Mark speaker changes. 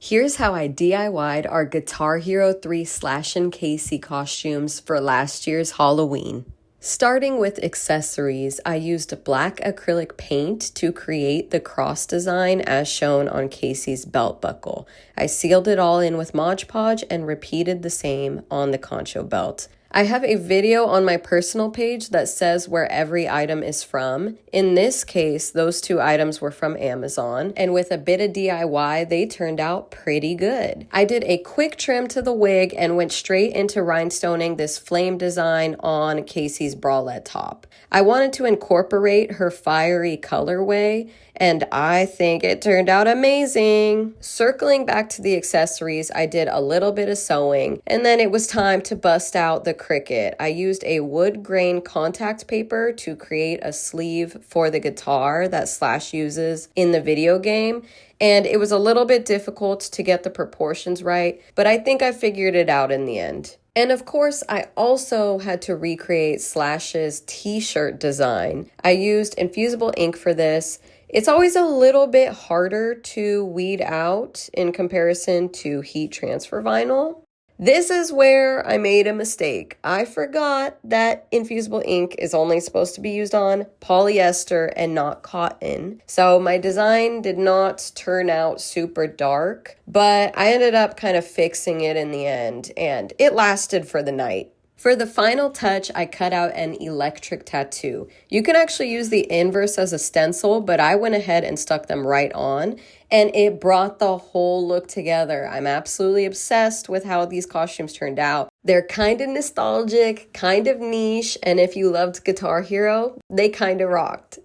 Speaker 1: Here's how I DIY'd our Guitar Hero 3 Slash and Casey costumes for last year's Halloween. Starting with accessories, I used black acrylic paint to create the cross design as shown on Casey's belt buckle. I sealed it all in with Mod Podge and repeated the same on the Concho belt. I have a video on my personal page that says where every item is from. In this case, those two items were from Amazon, and with a bit of DIY, they turned out pretty good. I did a quick trim to the wig and went straight into rhinestoning this flame design on Casey's bralette top. I wanted to incorporate her fiery colorway, and I think it turned out amazing. Circling back to the accessories, I did a little bit of sewing, and then it was time to bust out the Cricut. I used a wood grain contact paper to create a sleeve for the guitar that Slash uses in the video game, and it was a little bit difficult to get the proportions right, but I think I figured it out in the end. And of course, I also had to recreate Slash's t-shirt design. I used infusible ink for this. It's always a little bit harder to weed out in comparison to heat transfer vinyl. This is where I made a mistake. I forgot that infusible ink is only supposed to be used on polyester and not cotton. So my design did not turn out super dark, but I ended up kind of fixing it in the end, and it lasted for the night. For the final touch, I cut out an electric tattoo. You can actually use the inverse as a stencil, but I went ahead and stuck them right on, and it brought the whole look together. I'm absolutely obsessed with how these costumes turned out. They're kind of nostalgic, kind of niche, and if you loved Guitar Hero, they kind of rocked.